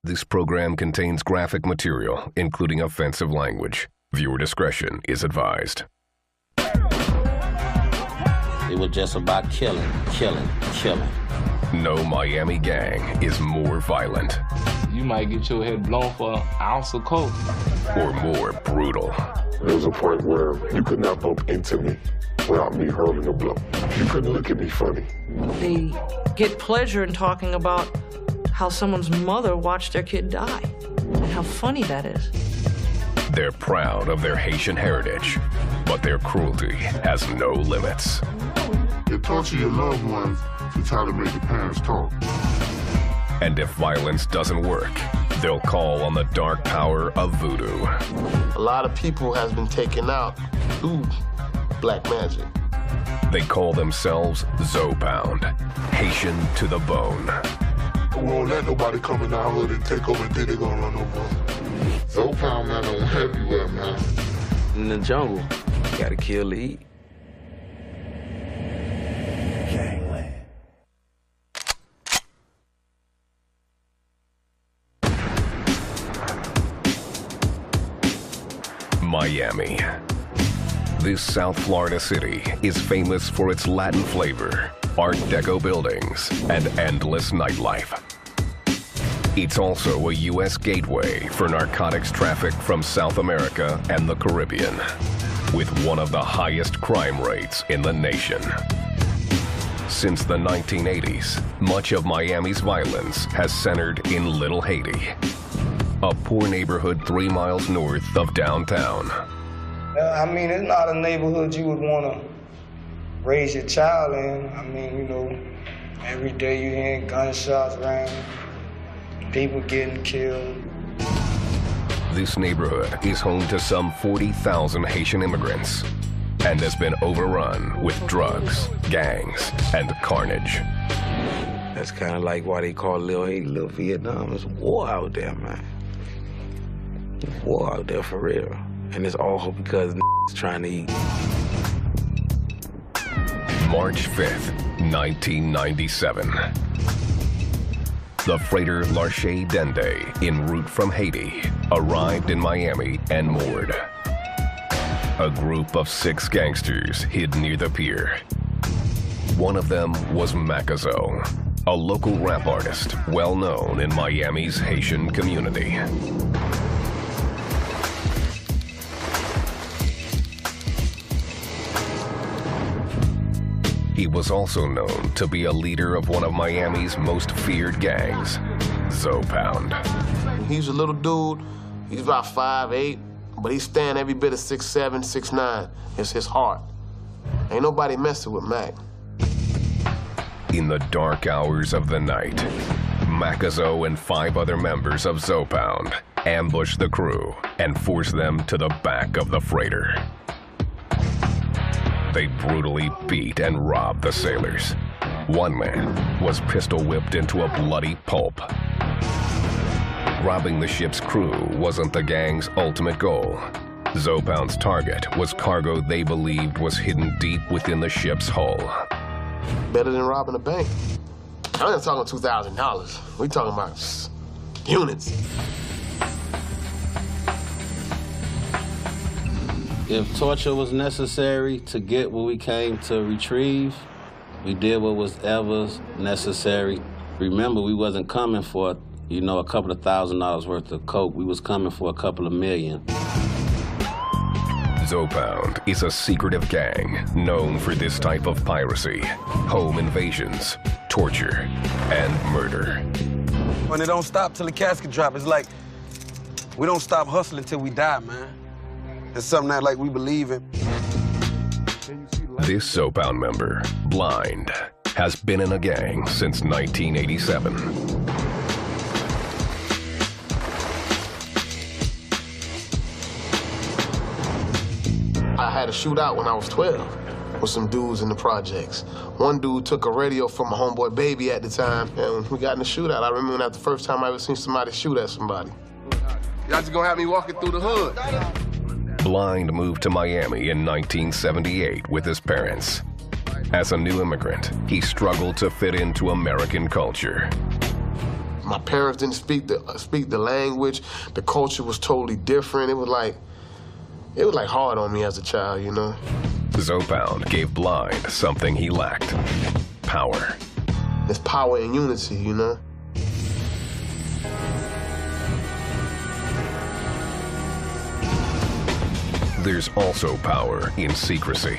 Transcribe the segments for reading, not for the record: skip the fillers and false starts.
This program contains graphic material, including offensive language. Viewer discretion is advised. It was just about killing, killing, killing. No Miami gang is more violent. You might get your head blown for an ounce of coke. Or more brutal. There was a point where you could not bump into me without me hurling a blow. You couldn't look at me funny. They get pleasure in talking about how someone's mother watched their kid die, and how funny that is. They're proud of their Haitian heritage, but their cruelty has no limits. You torture your loved ones to try to make the parents talk. And if violence doesn't work, they'll call on the dark power of voodoo. A lot of people has been taken out through black magic. They call themselves Zopound, Haitian to the bone. We won't let nobody come in our hood and take over and think they're gonna run over us. Zopound, man, I'm everywhere, man. In the jungle, you gotta kill to eat. Miami. This South Florida city is famous for its Latin flavor, Art Deco buildings, and endless nightlife. It's also a U.S. gateway for narcotics traffic from South America and the Caribbean, with one of the highest crime rates in the nation. Since the 1980s, much of Miami's violence has centered in Little Haiti, a poor neighborhood 3 miles north of downtown. I mean, it's not a neighborhood you would want to raise your child in. I mean, you know, every day you're hearing gunshots around, people getting killed. This neighborhood is home to some 40,000 Haitian immigrants and has been overrun with drugs, gangs, and carnage. That's kind of like why they call Little Haiti Little Vietnam. There's war out there, man. There's war out there for real. And it's all because trying to eat. March 5th, 1997. The freighter L'Arche Dende, en route from Haiti, arrived in Miami and moored. A group of 6 gangsters hid near the pier. One of them was Macazo, a local rap artist well known in Miami's Haitian community. He was also known to be a leader of one of Miami's most feared gangs, Zopound. He's a little dude. He's about 5'8", but he's standing every bit of 6'7", 6'9". It's his heart. Ain't nobody messing with Mac. In the dark hours of the night, Macazo and 5 other members of Zopound ambushed the crew and forced them to the back of the freighter. They brutally beat and robbed the sailors. One man was pistol whipped into a bloody pulp. Robbing the ship's crew wasn't the gang's ultimate goal. Zopound's target was cargo they believed was hidden deep within the ship's hull. Better than robbing a bank. I ain't talking $2,000. We talking about units. If torture was necessary to get what we came to retrieve, we did what was ever necessary. Remember, we wasn't coming for, you know, a couple of $1,000s worth of coke. We was coming for a couple of million. Zopound is a secretive gang known for this type of piracy, home invasions, torture, and murder. When it don't stop till the casket drop, it's like we don't stop hustling till we die, man. It's something that like we believe in. This Zopound member, Blind, has been in a gang since 1987. I had a shootout when I was 12 with some dudes in the projects. One dude took a radio from my homeboy Baby at the time, and we got in a shootout. I remember that the first time I ever seen somebody shoot at somebody. Y'all just gonna have me walking through the hood. Blind moved to Miami in 1978 with his parents. As a new immigrant, he struggled to fit into American culture. My parents didn't speak the language. The culture was totally different. It was like hard on me as a child, you know? Zopound gave Blind something he lacked: power. There's power in unity, you know? There's also power in secrecy.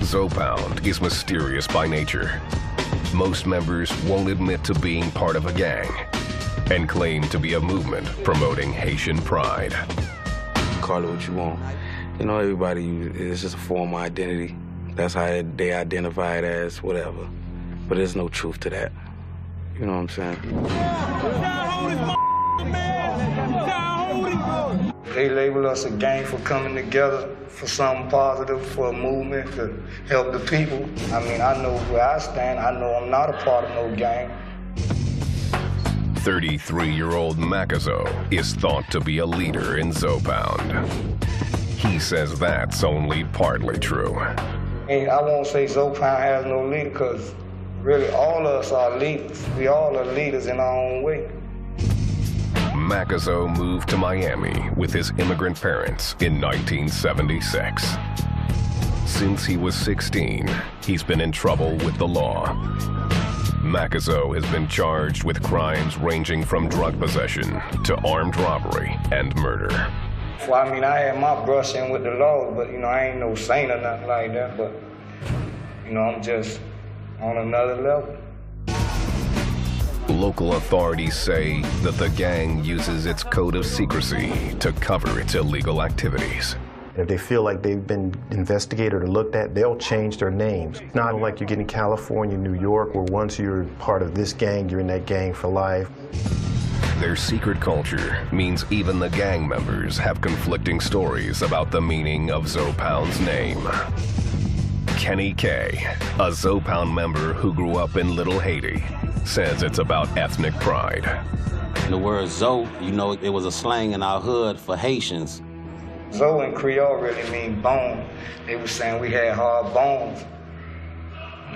Zopound is mysterious by nature. Most members won't admit to being part of a gang and claim to be a movement promoting Haitian pride. Call it what you want. You know, everybody, it's just a form of identity. That's how they identify it as, whatever. But there's no truth to that. You know what I'm saying? They label us a gang for coming together for something positive, for a movement to help the people. I mean, I know where I stand. I know I'm not a part of no gang. 33-year-old Macazo is thought to be a leader in Zopound. He says that's only partly true. And I won't say Zopound has no leader, because really all of us are leaders. We all are leaders in our own way. Macazo moved to Miami with his immigrant parents in 1976. Since he was 16, he's been in trouble with the law. Macazo has been charged with crimes ranging from drug possession to armed robbery and murder. Well, I mean, I had my brush in with the law, but, you know, I ain't no saint or nothing like that, but, you know, I'm just on another level. Local authorities say that the gang uses its code of secrecy to cover its illegal activities. If they feel like they've been investigated or looked at, they'll change their names. It's not like you get in California, New York, where once you're part of this gang, you're in that gang for life. Their secret culture means even the gang members have conflicting stories about the meaning of Zopound's name. Kenny K, a Zopound member who grew up in Little Haiti, says it's about ethnic pride. The word Zo, you know, it was a slang in our hood for Haitians. Zo in Creole really mean bone. They were saying we had hard bones.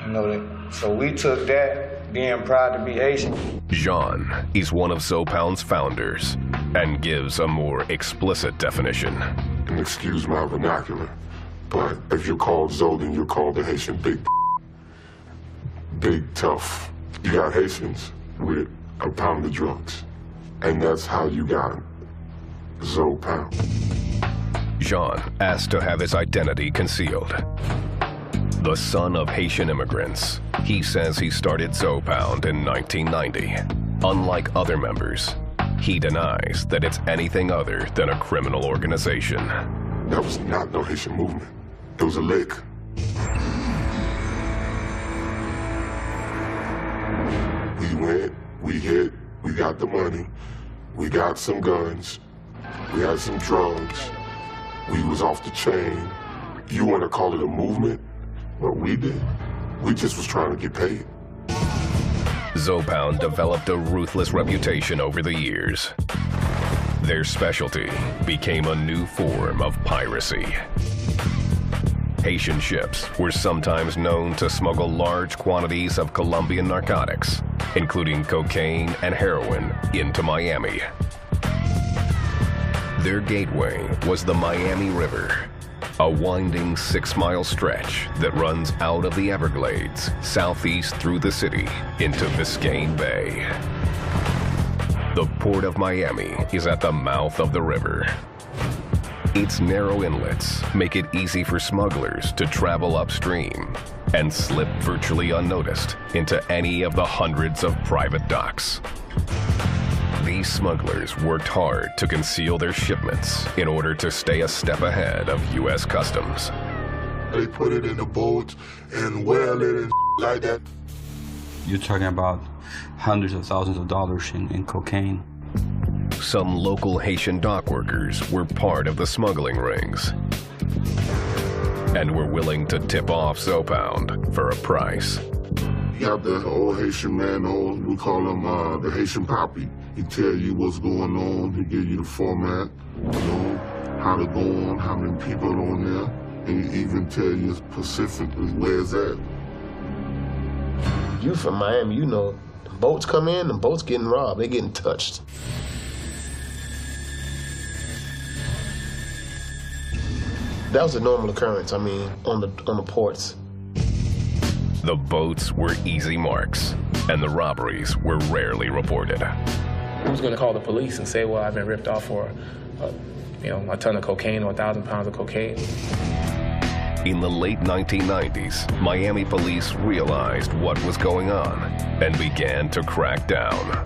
You know, so we took that, being proud to be Haitian. Jean is one of Zopound's founders and gives a more explicit definition. And excuse my vernacular, but if you're called Zo, then you're called the Haitian big tough. You got Haitians with a pound of drugs, and that's how you got him, Zopound. Jean asked to have his identity concealed. The son of Haitian immigrants, he says he started Zopound in 1990. Unlike other members, he denies that it's anything other than a criminal organization. That was not no Haitian movement. It was a lick. We went, we hit, we got the money, we got some guns, we had some drugs, we was off the chain. You want to call it a movement? What we did? We just was trying to get paid. Zopound developed a ruthless reputation over the years. Their specialty became a new form of piracy. Haitian ships were sometimes known to smuggle large quantities of Colombian narcotics, including cocaine and heroin, into Miami. Their gateway was the Miami River, a winding 6-mile stretch that runs out of the Everglades, southeast through the city, into Biscayne Bay. The port of Miami is at the mouth of the river. Its narrow inlets make it easy for smugglers to travel upstream and slip virtually unnoticed into any of the hundreds of private docks. These smugglers worked hard to conceal their shipments in order to stay a step ahead of U.S. Customs. They put it in the boats and well it and like that. You're talking about hundreds of thousands of dollars in cocaine. Some local Haitian dock workers were part of the smuggling rings and were willing to tip off Zopound for a price. You got the old Haitian man, we call him the Haitian Poppy. He tell you what's going on, he give you the format, you know, how to go on, how many people on there, and he even tell you specifically where's that. You from Miami, you know boats come in, the boats getting robbed, they getting touched. That was a normal occurrence, I mean, on the ports. The boats were easy marks, and the robberies were rarely reported. Who's going to call the police and say, well, I've been ripped off for, a ton of cocaine or 1,000 pounds of cocaine? In the late 1990s, Miami police realized what was going on and began to crack down.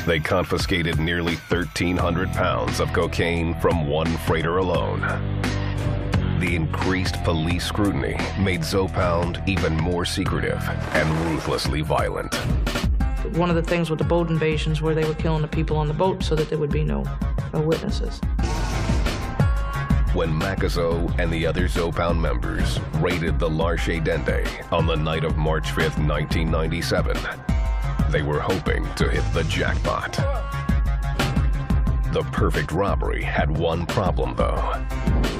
They confiscated nearly 1,300 pounds of cocaine from one freighter alone. The increased police scrutiny made Zopound even more secretive and ruthlessly violent. One of the things with the boat invasions were they were killing the people on the boat so that there would be no witnesses. When Macazo and the other Zopound members raided the Larche Dende on the night of March 5th, 1997, they were hoping to hit the jackpot. The perfect robbery had one problem, though.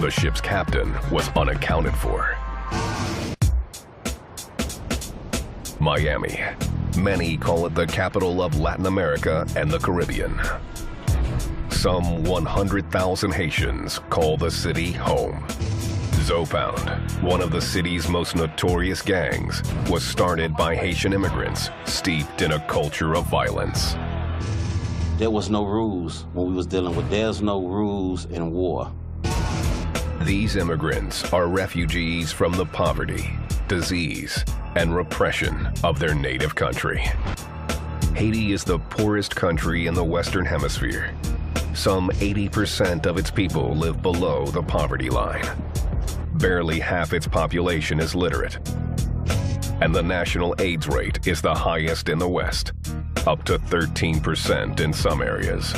The ship's captain was unaccounted for. Miami. Many call it the capital of Latin America and the Caribbean. Some 100,000 Haitians call the city home. Zopound, one of the city's most notorious gangs, was started by Haitian immigrants steeped in a culture of violence. There was no rules when we was dealing with, there's no rules in war. These immigrants are refugees from the poverty, disease, and repression of their native country. Haiti is the poorest country in the Western Hemisphere. Some 80% of its people live below the poverty line. Barely half its population is literate. And the national AIDS rate is the highest in the West, up to 13% in some areas.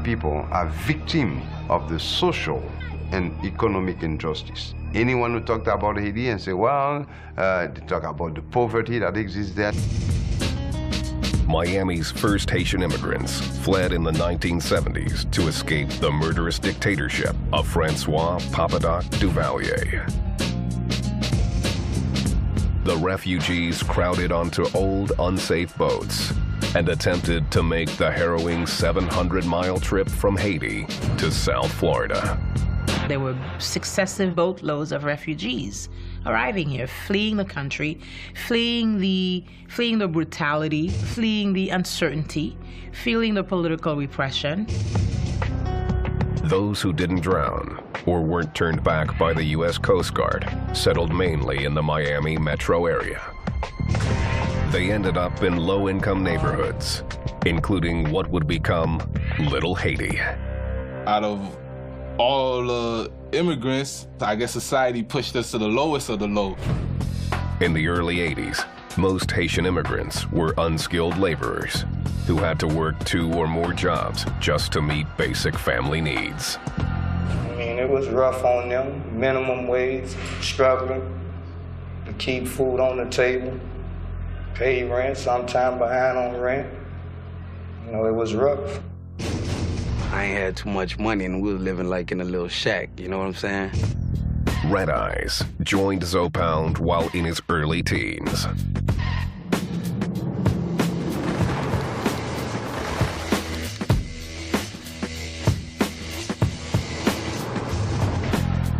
People are victims of the social and economic injustice. Anyone who talked about Haiti and say, well, they talk about the poverty that exists there. Miami's first Haitian immigrants fled in the 1970s to escape the murderous dictatorship of Francois Papadoc Duvalier. The refugees crowded onto old, unsafe boats and attempted to make the harrowing 700-mile trip from Haiti to South Florida. There were successive boatloads of refugees arriving here, fleeing the country, fleeing the brutality, fleeing the uncertainty, feeling the political repression. Those who didn't drown or weren't turned back by the U.S. Coast Guard settled mainly in the Miami metro area. They ended up in low-income neighborhoods, including what would become Little Haiti. Out of all the immigrants, I guess society pushed us to the lowest of the low. In the early 80s, most Haitian immigrants were unskilled laborers who had to work 2 or more jobs just to meet basic family needs. I mean, it was rough on them, minimum wage, struggling to keep food on the table, pay rent, sometime behind on rent. You know, it was rough. I ain't had too much money and we was living like in a little shack, you know what I'm saying? Red Eyes joined Zopound while in his early teens.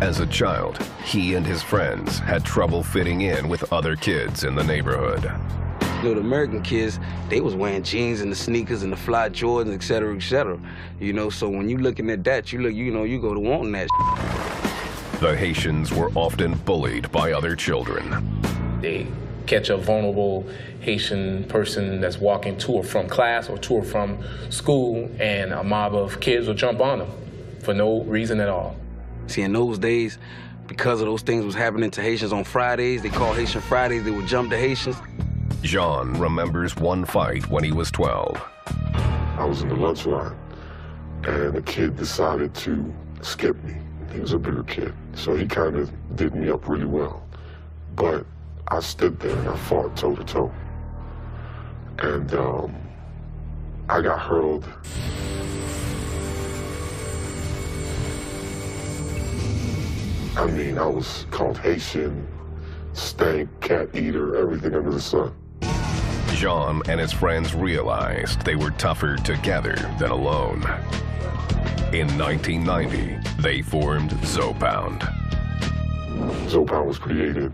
As a child, he and his friends had trouble fitting in with other kids in the neighborhood. You know, the American kids, they was wearing jeans and the sneakers and the fly Jordans, et cetera, et cetera. You know, so when you looking at that, you look, you know, you go to wanting that. The Haitians were often bullied by other children. They catch a vulnerable Haitian person that's walking to or from class or to or from school, and a mob of kids will jump on them for no reason at all. See, in those days, because of those things was happening to Haitians on Fridays, they called Haitian Fridays, they would jump the Haitians. Jean remembers one fight when he was 12. I was in the lunch line, and a kid decided to skip me. He was a bigger kid, so he kind of did me up really well. But I stood there and I fought toe-to-toe. And I got hurled. I mean, I was called Haitian, stank, cat eater, everything under the sun. Jean and his friends realized they were tougher together than alone. In 1990, they formed Zopound. Zopound was created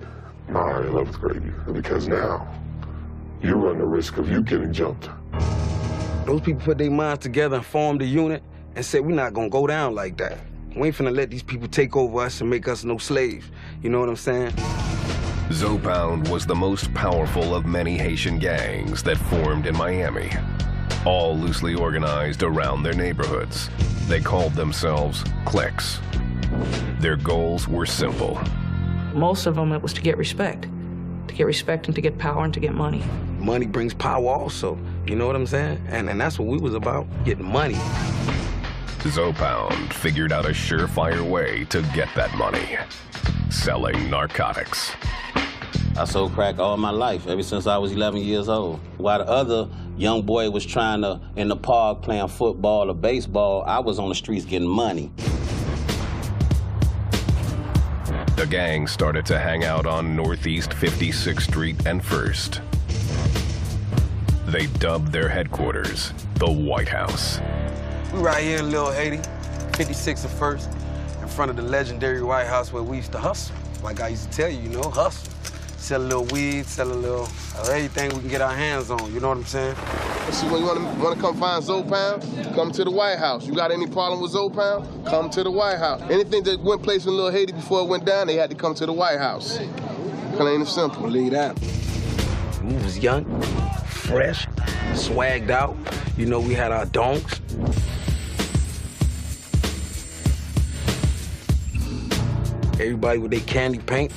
my 11th grade year because now you run the risk of you getting jumped. Those people put their minds together and formed a unit and said, we're not gonna go down like that. We ain't finna let these people take over us and make us no slaves. You know what I'm saying? Zopound was the most powerful of many Haitian gangs that formed in Miami, all loosely organized around their neighborhoods. They called themselves cliques. Their goals were simple. Most of them, it was to get respect. To get respect and to get power and to get money. Money brings power also, you know what I'm saying? And that's what we was about, getting money. Zopound figured out a surefire way to get that money: selling narcotics. I sold crack all my life, ever since I was 11 years old. While the other young boy was trying to, in the park, playing football or baseball, I was on the streets getting money. The gang started to hang out on Northeast 56th Street and 1st. They dubbed their headquarters the White House. We right here in Little Haiti, 56th and 1st, in front of the legendary White House where we used to hustle. Like I used to tell you, you know, hustle. Sell a little weed, sell a little everything we can get our hands on, you know what I'm saying? See, when you want to come find Zopound, come to the White House. You got any problem with Zopound? Come to the White House. Anything that went place in Little Haiti before it went down, they had to come to the White House. Plain and simple. Believe that. We was young, fresh, swagged out. You know, we had our donks. Everybody with their candy paint.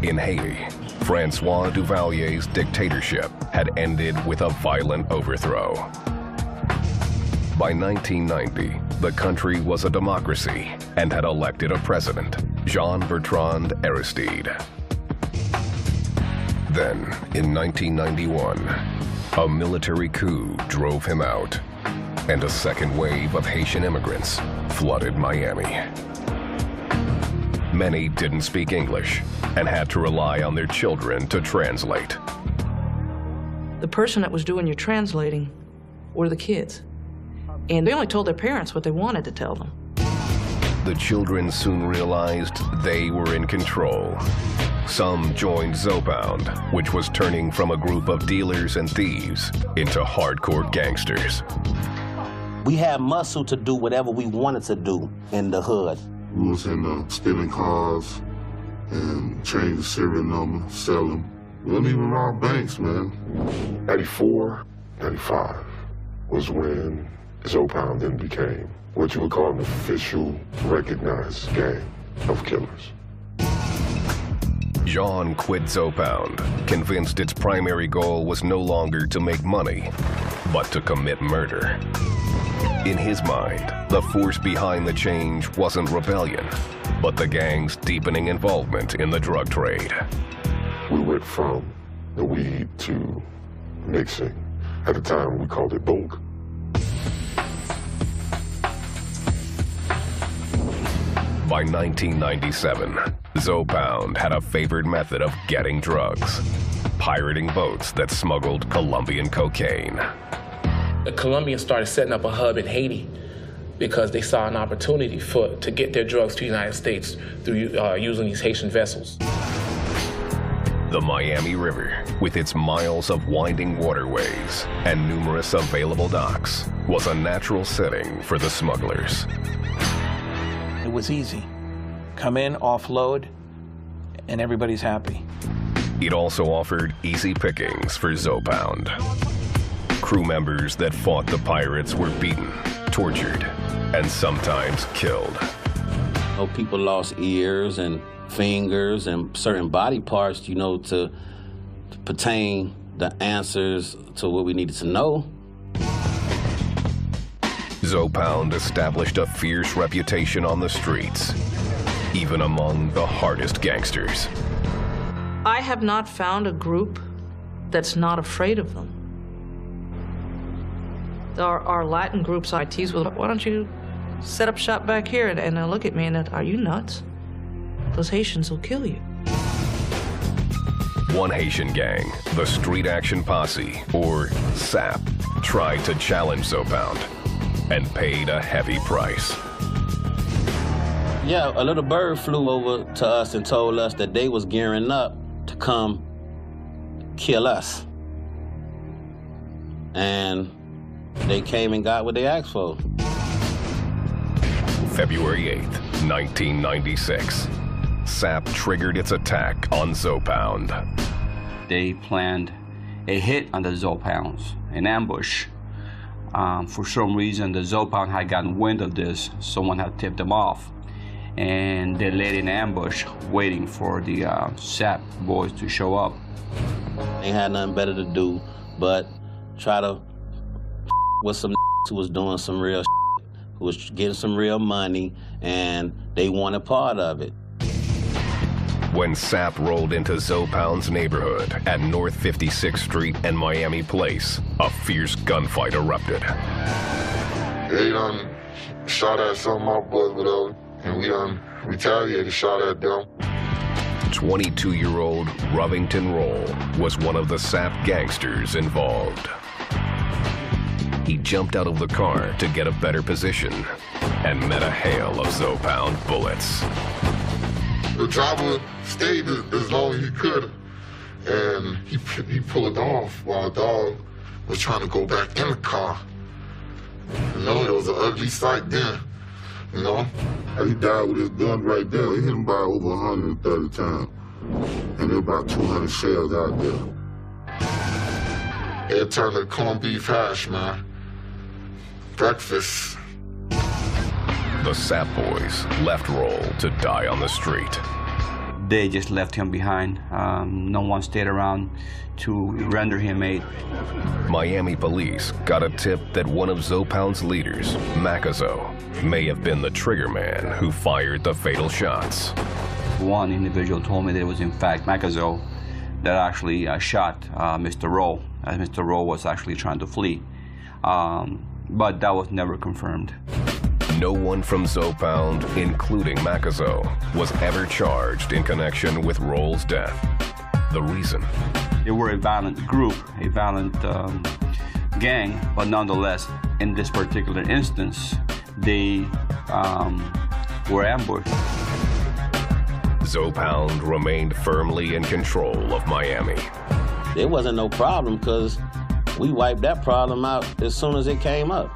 In Haiti, Francois Duvalier's dictatorship had ended with a violent overthrow. By 1990, the country was a democracy and had elected a president, Jean-Bertrand Aristide. Then, in 1991, a military coup drove him out, and a second wave of Haitian immigrants flooded Miami. Many didn't speak English and had to rely on their children to translate. The person that was doing your translating were the kids. And they only told their parents what they wanted to tell them. The children soon realized they were in control. Some joined Zopound, which was turning from a group of dealers and thieves into hardcore gangsters. We had muscle to do whatever we wanted to do in the hood. We was in stealing cars and change the serial number, sell them. We didn't even rob banks, man. 94, 95 was when Zopound then became what you would call an official, recognized gang of killers. Jean quit Zopound, convinced its primary goal was no longer to make money, but to commit murder. In his mind, the force behind the change wasn't rebellion, but the gang's deepening involvement in the drug trade. We went from the weed to mixing. At the time, we called it bulk. By 1997, Zopound had a favored method of getting drugs: pirating boats that smuggled Colombian cocaine. The Colombians started setting up a hub in Haiti because they saw an opportunity to get their drugs to the United States through using these Haitian vessels. The Miami River, with its miles of winding waterways and numerous available docks, was a natural setting for the smugglers. It was easy. Come in, offload, and everybody's happy. It also offered easy pickings for Zopound. Crew members that fought the pirates were beaten, tortured, and sometimes killed. Oh, people lost ears and fingers and certain body parts, you know, to pertain the answers to what we needed to know. Zopound established a fierce reputation on the streets, even among the hardest gangsters. I have not found a group that's not afraid of them. Our Latin groups I tease with, why don't you set up shop back here? And they'll look at me and are you nuts? those Haitians will kill you. One Haitian gang, the Street Action Posse, or SAP, tried to challenge Zopound and paid a heavy price. Yeah, a little bird flew over to us and told us that they was gearing up to come kill us. And they came and got what they asked for. February 8th, 1996. SAP triggered its attack on Zopound. They planned a hit on the Zopounds, an ambush. For some reason, the Zopound had gotten wind of this. Someone had tipped them off. And they laid an ambush waiting for the SAP boys to show up. They had nothing better to do but try to with some who was doing some real who was getting some real money, and they wanted part of it. When SAP rolled into Zopound's neighborhood at North 56th Street and Miami Place, a fierce gunfight erupted. They done shot at some of my boys, whatever, and we done retaliated, shot at them. 22-year-old Rovington Roll was one of the SAP gangsters involved. He jumped out of the car to get a better position and met a hail of Zopound bullets. The driver stayed as long as he could, and he pulled off while the dog was trying to go back in the car. You know, it was an ugly sight then, you know? He died with his gun right there. He hit him by over 130 times, and there were about 200 shells out there. It turned to corned beef hash, man. Breakfast. The SAP boys left Roll to die on the street. They just left him behind. No one stayed around to render him aid. Miami police got a tip that one of Zopound's leaders, Macazo, may have been the trigger man who fired the fatal shots. One individual told me that it was in fact Macazo that actually shot Mr. Roll, as Mr. Roll was actually trying to flee. But that was never confirmed. No one from Zopound, including Macazo, was ever charged in connection with Roll's death. The reason? They were a violent group, a violent gang, but nonetheless, in this particular instance, they were ambushed. Zopound remained firmly in control of Miami. There wasn't no problem because we wiped that problem out as soon as it came up.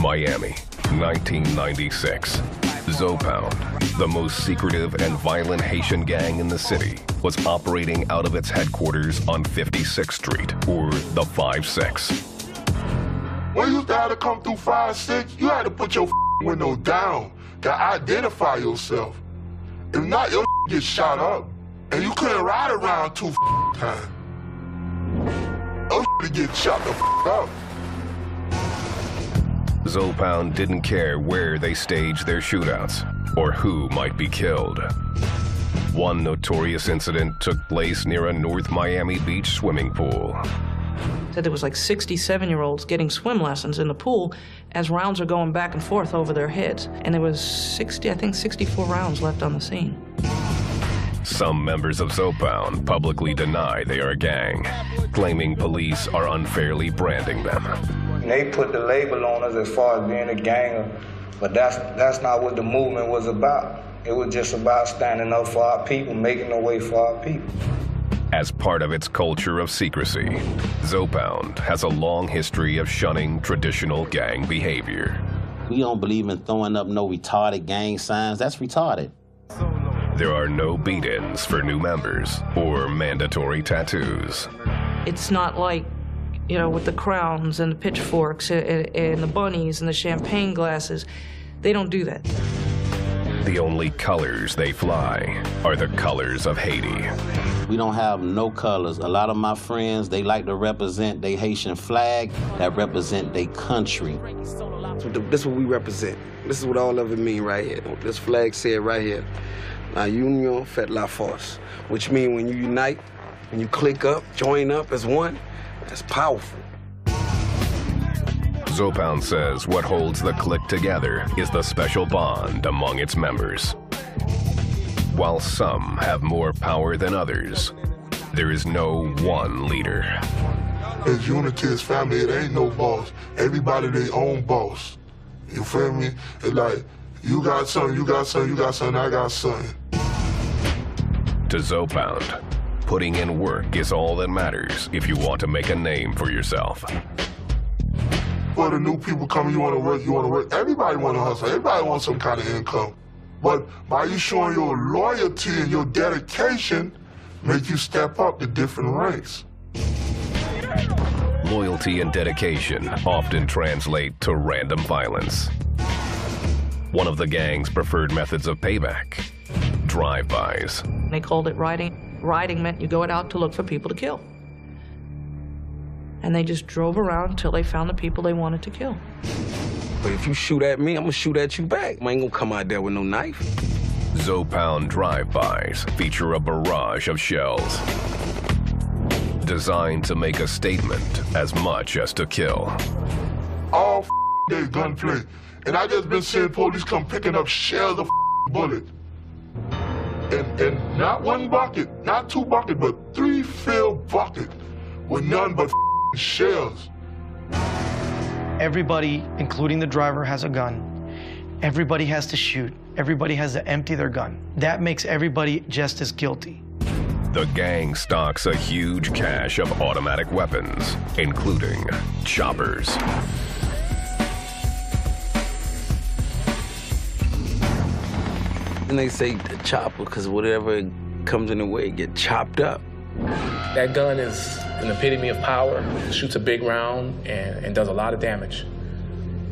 Miami, 1996. Zopound, the most secretive and violent Haitian gang in the city, was operating out of its headquarters on 56th Street, or the 5-6. When you had to come through 5-6, you had to put your window down to identify yourself. If not, your get shot up, and you couldn't ride around 2 times. Your get shot the up. Zopound didn't care where they staged their shootouts or who might be killed. One notorious incident took place near a North Miami Beach swimming pool. Said there was like 67-year-olds getting swim lessons in the pool as rounds are going back and forth over their heads. And there was 64 rounds left on the scene. Some members of Zopound publicly deny they are a gang, claiming police are unfairly branding them. They put the label on us as far as being a gang, but that's not what the movement was about. It was just about standing up for our people, making a way for our people. As part of its culture of secrecy, Zopound has a long history of shunning traditional gang behavior. We don't believe in throwing up no retarded gang signs. That's retarded. There are no beat-ins for new members or mandatory tattoos. It's not like, you know, with the crowns and the pitchforks and the bunnies and the champagne glasses. They don't do that. The only colors they fly are the colors of Haiti. We don't have no colors. A lot of my friends, they like to represent their Haitian flag that represent their country. This is what we represent. This is what all of it mean right here. This flag said right here, La Union fait la force, which means when you unite, when you click up, join up as one, that's powerful. Zopound says what holds the clique together is the special bond among its members. While some have more power than others, there is no one leader. It's unity, it's family, it ain't no boss. Everybody their own boss. You feel me? It's like, you got something, you got something, you got something, I got something. To Zopound, putting in work is all that matters if you want to make a name for yourself. For the new people coming, you want to work. Everybody want to hustle. Everybody wants some kind of income. But by you showing your loyalty and your dedication, make you step up to different ranks. Loyalty and dedication often translate to random violence. One of the gang's preferred methods of payback, drive-bys. They called it riding. Riding meant you go out to look for people to kill. And they just drove around until they found the people they wanted to kill. But if you shoot at me, I'm gonna shoot at you back. I ain't gonna come out there with no knife. Zopound drive-bys feature a barrage of shells, designed to make a statement as much as to kill. All day gunplay. And I just been seeing police come picking up shells of bullets. And not one bucket, not two buckets, but 3 filled buckets with none but shells. Everybody, including the driver, has a gun. Everybody has to shoot. Everybody has to empty their gun. That makes everybody just as guilty. The gang stocks a huge cache of automatic weapons, including choppers. And they say the chopper, because whatever comes in the way, get chopped up. That gun is an epitome of power. It shoots a big round and does a lot of damage.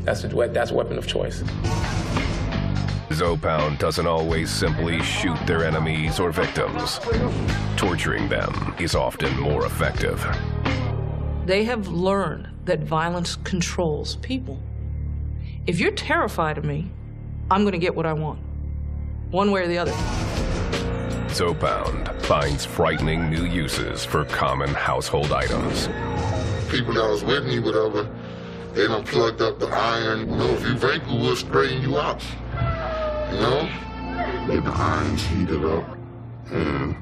That's a weapon of choice. Zopound doesn't always simply shoot their enemies or victims. Torturing them is often more effective. They have learned that violence controls people. If you're terrified of me, I'm going to get what I want, one way or the other. Zopound finds frightening new uses for common household items. People that was with me, whatever, they done plugged up the iron. You know, if you drink, we'll straighten you out. You know? Get the irons heated up, and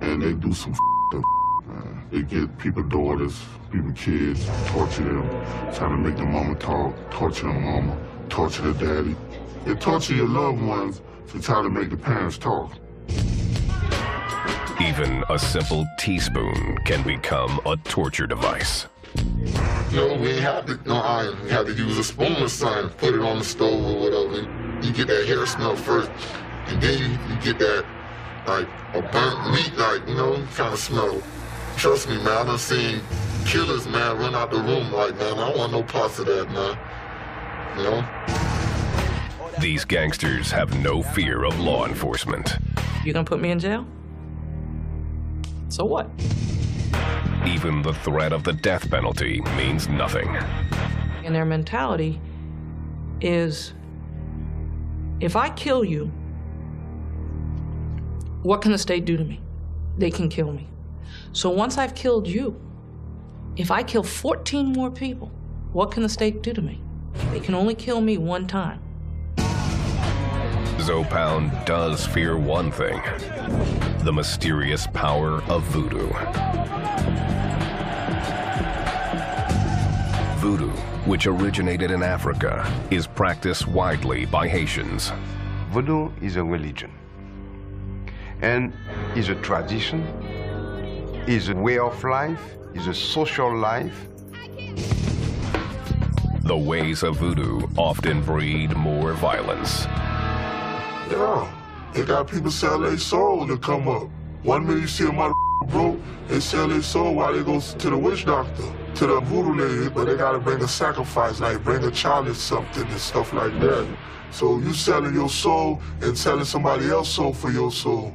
they do some up, man. They get people daughters, people kids, torture them, trying to make the mama talk, torture the mama, torture the daddy. They torture your loved ones to try to make the parents talk. Even a simple teaspoon can become a torture device. No, we ain't have no iron. We had to use a spoon or something, put it on the stove or whatever. You get that hair smell first, and then you get that, like, a burnt meat, like, you know, kind of smell. Trust me, man, I done seen killers, man, run out the room like, man, I don't want no parts of that, man. You know? These gangsters have no fear of law enforcement. You gonna put me in jail? So what? Even the threat of the death penalty means nothing. And their mentality is, if I kill you, what can the state do to me? They can kill me. So once I've killed you, if I kill 14 more people, what can the state do to me? They can only kill me one time. Zopound does fear one thing: the mysterious power of voodoo. Voodoo, which originated in Africa, is practiced widely by Haitians. Voodoo is a religion, and is a tradition, is a way of life, is a social life. The ways of voodoo often breed more violence. Yeah, they got people sell their soul to come up. 1 minute you see a mother broke, they sell their soul while they go to the witch doctor, to the voodoo lady, but they gotta bring a sacrifice, like bring a child or something and stuff like that. So you selling your soul and selling somebody else's soul for your soul.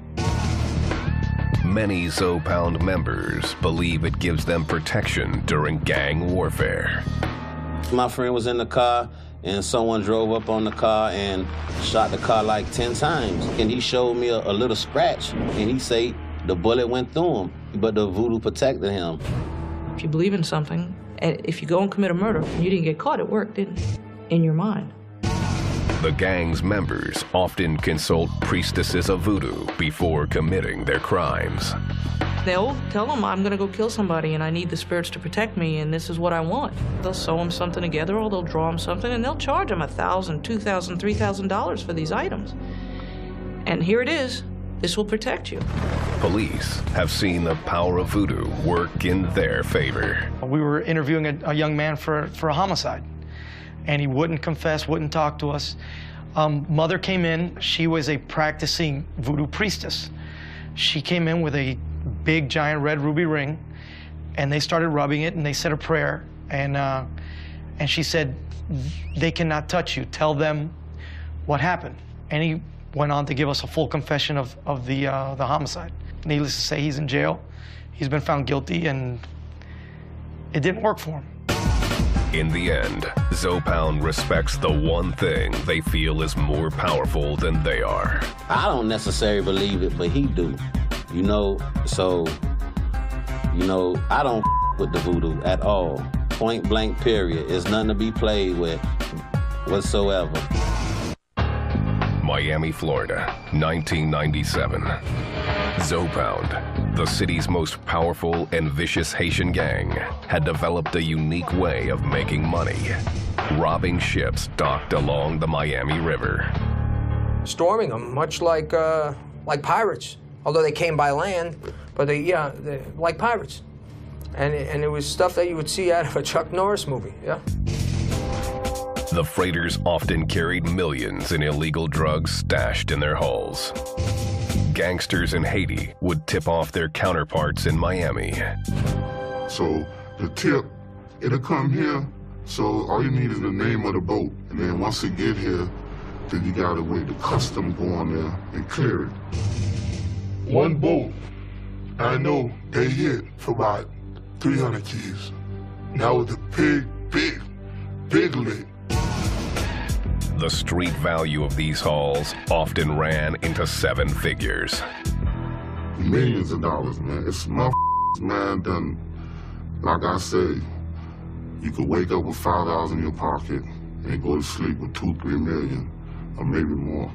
Many Zopound members believe it gives them protection during gang warfare. My friend was in the car, and someone drove up on the car and shot the car like 10 times. And he showed me a little scratch, and he said the bullet went through him, but the voodoo protected him. If you believe in something, And if you go and commit a murder and you didn't get caught, it worked, didn't it? In your mind. The gang's members often consult priestesses of voodoo before committing their crimes. They'll tell them, I'm gonna go kill somebody and I need the spirits to protect me and this is what I want. They'll sew them something together or they'll draw them something and they'll charge them $1,000, $2,000, $3,000 for these items. And here it is, this will protect you. Police have seen the power of voodoo work in their favor. We were interviewing a young man for a homicide, and he wouldn't confess, wouldn't talk to us. Mother came in. She was a practicing voodoo priestess. She came in with a big, giant red ruby ring, and they started rubbing it, and they said a prayer, and she said, they cannot touch you. Tell them what happened. And he went on to give us a full confession of the homicide. Needless to say, he's in jail. He's been found guilty, and it didn't work for him. In the end, Zopound respects the one thing they feel is more powerful than they are. I don't necessarily believe it, but he do. You know, so, you know, I don't with the voodoo at all. Point blank, period. It's nothing to be played with whatsoever. Miami, Florida, 1997. Zopound, the city's most powerful and vicious Haitian gang, had developed a unique way of making money, robbing ships docked along the Miami River. Storming them, much like pirates, although they came by land, but they're like pirates. And it was stuff that you would see out of a Chuck Norris movie, yeah. The freighters often carried millions in illegal drugs stashed in their hulls. Gangsters in Haiti would tip off their counterparts in Miami. So the tip, it'll come here, so all you need is the name of the boat. And then once it get here, then you gotta wait the custom go on there and clear it. One boat, I know they hit for about 300 keys. That was the big lick. The street value of these hauls often ran into 7 figures. Millions of dollars, man. It's motherfuckers, man, done. Like I say, you could wake up with $5 in your pocket and go to sleep with 2-3 million, or maybe more.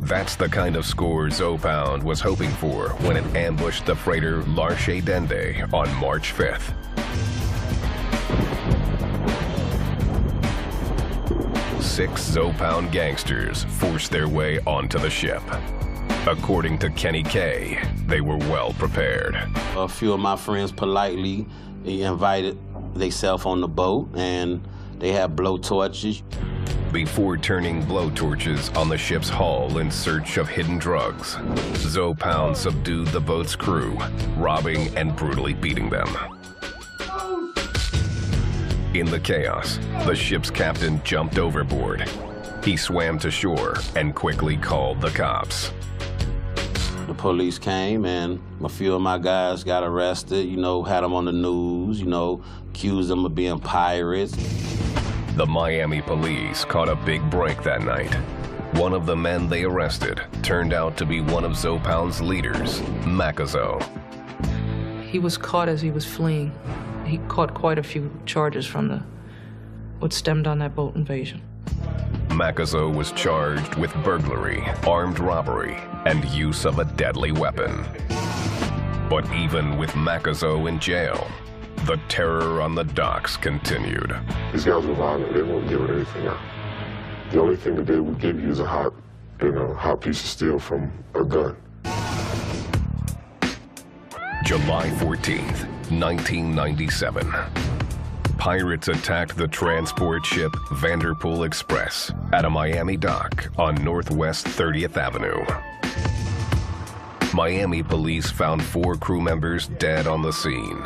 That's the kind of score Zopound was hoping for when it ambushed the freighter L'Arche Dende on March 5th. 6 Zopound gangsters forced their way onto the ship. According to Kenny K, they were well prepared. A few of my friends politely invited themselves on the boat, and they had blowtorches. Before turning blowtorches on the ship's hull in search of hidden drugs, Zopound subdued the boat's crew, robbing and brutally beating them. In the chaos, the ship's captain jumped overboard. He swam to shore and quickly called the cops. The police came and a few of my guys got arrested, you know, had them on the news, you know, accused them of being pirates. The Miami police caught a big break that night. One of the men they arrested turned out to be one of Zopound's leaders, Macazo. He was caught as he was fleeing. He caught quite a few charges from what stemmed on that boat invasion. Macazo was charged with burglary, armed robbery, and use of a deadly weapon. But even with Macazo in jail, the terror on the docks continued. These guys were violent. They won't give anything up. The only thing that they would give you is a hot piece of steel from a gun. July 14th, 1997. Pirates attacked the transport ship Vanderpool Express at a Miami dock on Northwest 30th Avenue. Miami police found 4 crew members dead on the scene.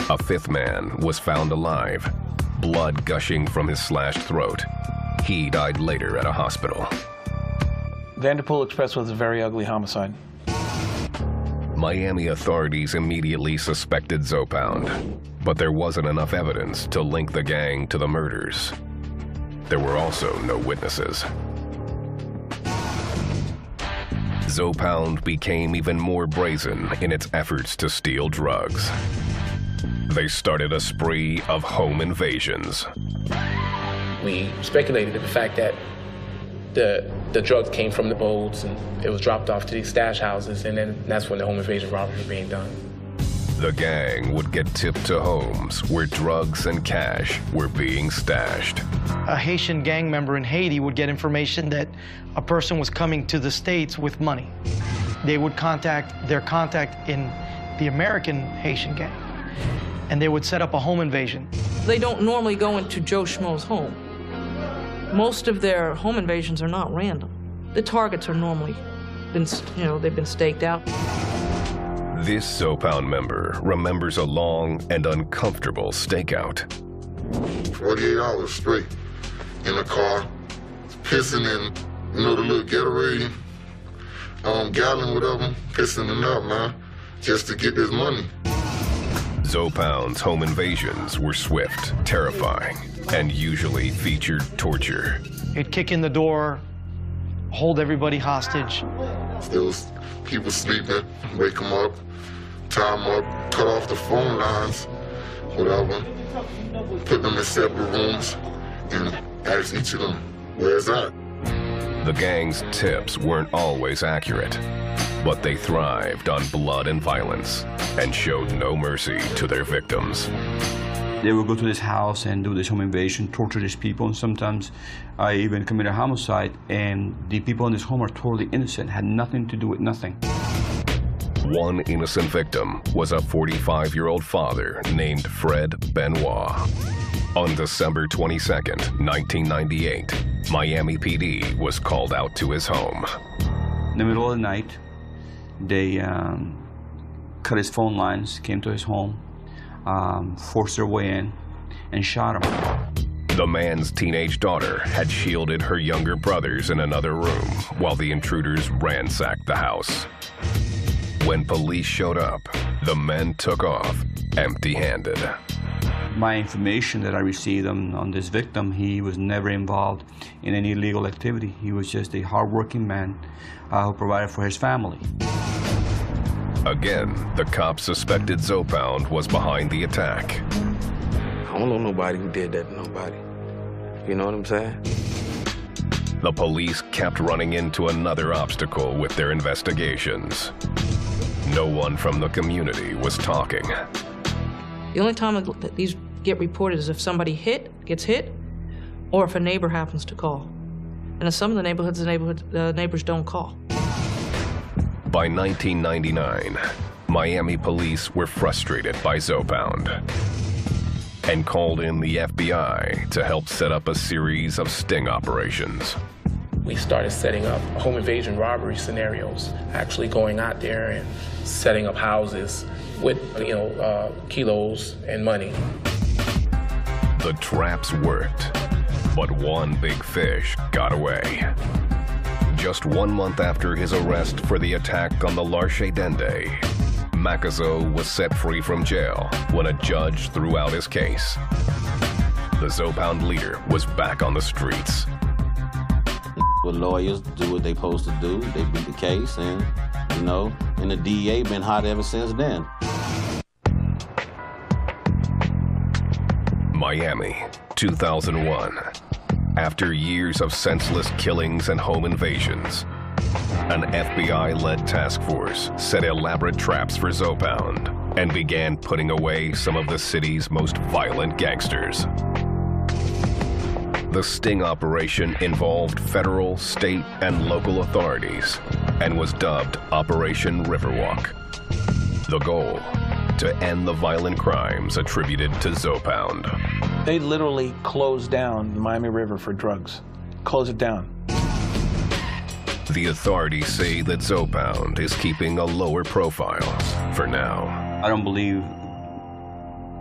A 5th man was found alive, blood gushing from his slashed throat. He died later at a hospital. Vanderpool Express was a very ugly homicide. Miami authorities immediately suspected Zopound, but there wasn't enough evidence to link the gang to the murders. There were also no witnesses. Zopound became even more brazen in its efforts to steal drugs. They started a spree of home invasions. We speculated the fact that the drugs came from the boats and it was dropped off to these stash houses, and then that's when the home invasion robberies were being done. The gang would get tipped to homes where drugs and cash were being stashed. A Haitian gang member in Haiti would get information that a person was coming to the States with money. They would contact their contact in the American Haitian gang, and they would set up a home invasion. They don't normally go into Joe Schmo's home. Most of their home invasions are not random. The targets are normally they've been staked out. This Zopound member remembers a long and uncomfortable stakeout. 48 hours straight in the car, pissing in, the little Gatorade, gallon, whatever, pissing it up, man, just to get this money. Zopound's home invasions were swift, terrifying, and usually featured torture. He'd kick in the door, hold everybody hostage. There was people sleeping, wake them up, tie them up, cut off the phone lines, whatever, put them in separate rooms, and ask each of them, where's that? The gang's tips weren't always accurate, but they thrived on blood and violence and showed no mercy to their victims. They would go to this house and do this home invasion, torture these people, and sometimes I even committed a homicide, and the people in this home are totally innocent, had nothing to do with nothing. One innocent victim was a 45-year-old father named Fred Benoit. On December 22nd, 1998, Miami PD was called out to his home. In the middle of the night, they cut his phone lines, came to his home, forced their way in, and shot him. The man's teenage daughter had shielded her younger brothers in another room while the intruders ransacked the house. When police showed up, the men took off empty-handed. My information that I received on this victim, he was never involved in any illegal activity. He was just a hardworking man who provided for his family. Again, the cops suspected Zopound was behind the attack. I don't know nobody who did that to nobody. You know what I'm saying? The police kept running into another obstacle with their investigations. No one from the community was talking. The only time that these get reported is if somebody gets hit, or if a neighbor happens to call. And in some of the neighborhoods, the neighbors don't call. By 1999, Miami police were frustrated by Zopound and called in the FBI to help set up a series of sting operations. We started setting up home invasion robbery scenarios, actually going out there and setting up houses with, kilos and money. The traps worked, but one big fish got away. Just 1 month after his arrest for the attack on the Larche Dende, Macazo was set free from jail when a judge threw out his case. The Zopound leader was back on the streets. What lawyers do what they supposed to do. They beat the case, and and the DEA been hot ever since then. Miami, 2001. After years of senseless killings and home invasions, an FBI-led task force set elaborate traps for Zopound and began putting away some of the city's most violent gangsters. The sting operation involved federal, state, and local authorities and was dubbed Operation Riverwalk. The goal, to end the violent crimes attributed to Zopound. They literally closed down the Miami River for drugs. Close it down. The authorities say that Zopound is keeping a lower profile for now. I don't believe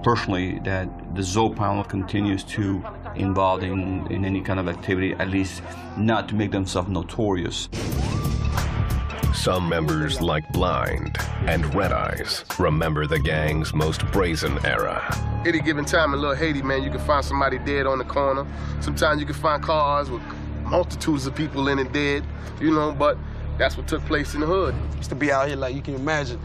personally that the Zopound continues to involved in any kind of activity, at least not to make themselves notorious. Some members like Blind and Red Eyes remember the gang's most brazen era. Any given time in Little Haiti, man, you can find somebody dead on the corner. Sometimes you can find cars with multitudes of people in it dead, but that's what took place in the hood. Used to be out here like you can imagine.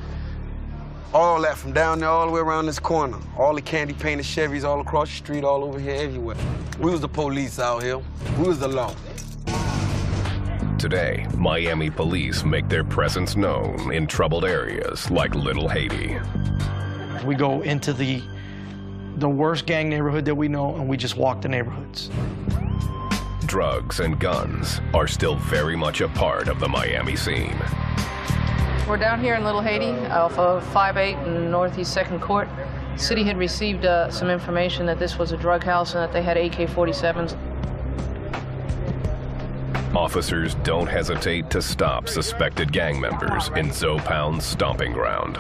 All that from down there all the way around this corner. All the candy painted Chevys all across the street, all over here, everywhere. We was the police out here. We was the law. Today, Miami police make their presence known in troubled areas like Little Haiti. We go into the worst gang neighborhood that we know, and we just walk the neighborhoods. Drugs and guns are still very much a part of the Miami scene. We're down here in Little Haiti off of 58 and Northeast 2nd Court. The city had received some information that this was a drug house and that they had AK-47s. Officers don't hesitate to stop suspected gang members in Zopound's stomping ground.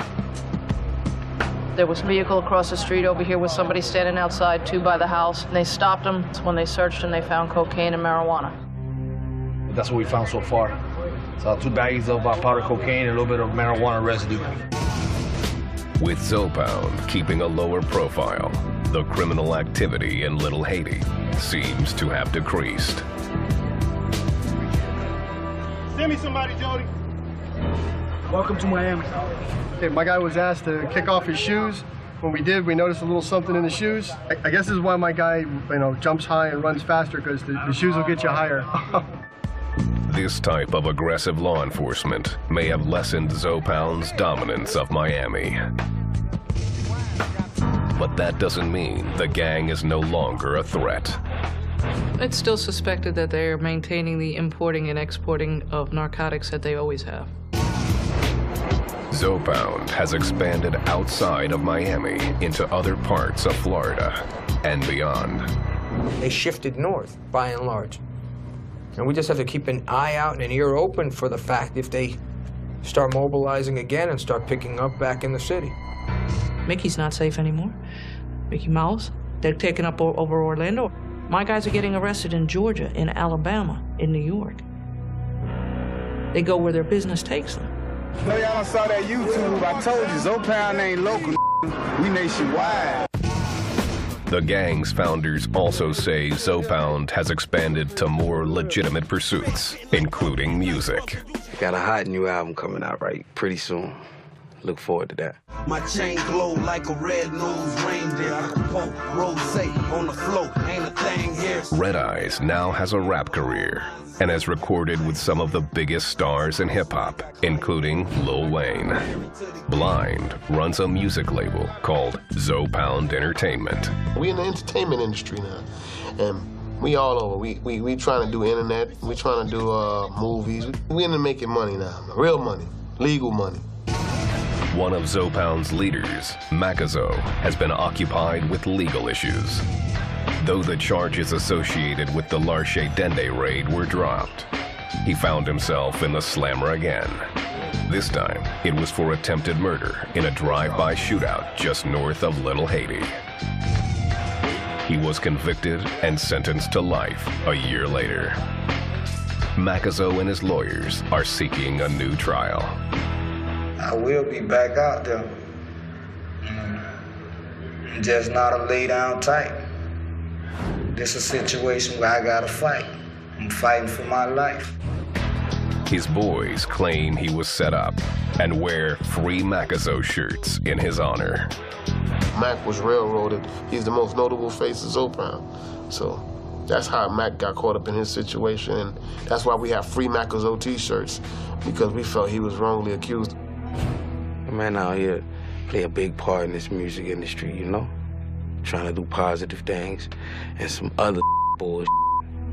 There was a vehicle across the street over here with somebody standing outside, too, by the house. And they stopped them. When they searched them, they found cocaine and marijuana. That's what we found so far. So 2 bags of powder cocaine and a little bit of marijuana residue. With Zopound keeping a lower profile, the criminal activity in Little Haiti seems to have decreased. Send me somebody, Jody. Welcome to Miami. Okay, my guy was asked to kick off his shoes. When we did, we noticed a little something in the shoes. I guess this is why my guy, jumps high and runs faster, because the shoes will get you higher. This type of aggressive law enforcement may have lessened Zopound's dominance of Miami. But that doesn't mean the gang is no longer a threat. It's still suspected that they're maintaining the importing and exporting of narcotics that they always have. Zopound has expanded outside of Miami into other parts of Florida and beyond. They shifted north, by and large. And we just have to keep an eye out and an ear open for the fact if they start mobilizing again and start picking up back in the city. Mickey's not safe anymore. Mickey Mouse, they're taking up over Orlando. My guys are getting arrested in Georgia, in Alabama, in New York. They go where their business takes them. No, y'all saw that YouTube. I told you, Zopound ain't local, we nationwide. The gang's founders also say Zopound has expanded to more legitimate pursuits, including music. Got a hot new album coming out pretty soon. Look forward to that. My chain glow like a red-nosed reindeer. I can poke rosé on the floor. Ain't a thing here. Red Eyes now has a rap career and has recorded with some of the biggest stars in hip-hop, including Lil Wayne. Blind runs a music label called Zopound Entertainment. We in the entertainment industry now, and we all over. We trying to do internet. We trying to do movies. We into making money now, real money, legal money. One of Zopound's leaders, Macazo, has been occupied with legal issues. Though the charges associated with the Larche Dende raid were dropped, he found himself in the slammer again. This time, it was for attempted murder in a drive-by shootout just north of Little Haiti. He was convicted and sentenced to life a year later. Macazo and his lawyers are seeking a new trial. I will be back out there. Just not a lay down type. This is a situation where I gotta fight. I'm fighting for my life. His boys claim he was set up and wear Free Macazo shirts in his honor. Mac was railroaded. He's the most notable face of Zopound. So that's how Mac got caught up in his situation, and that's why we have Free Macazo t-shirts, because we felt he was wrongly accused. A man out here play a big part in this music industry, trying to do positive things, and some other bullshit,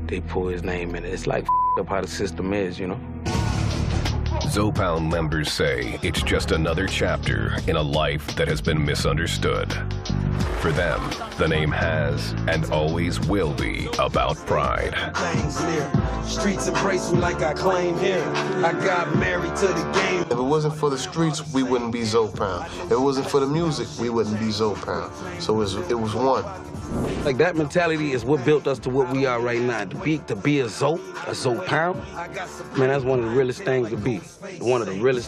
they pull his name in it. It's like up how the system is, Zopound members say it's just another chapter in a life that has been misunderstood. For them, the name has and always will be about pride. Streets embrace me like I claim here. I got married to the game. If it wasn't for the streets, we wouldn't be Zopound. If it wasn't for the music, we wouldn't be Zopound. So it was one. Like, that mentality is what built us to what we are right now. To be a Zopound, man, that's one of the realest things to be. One of the realest.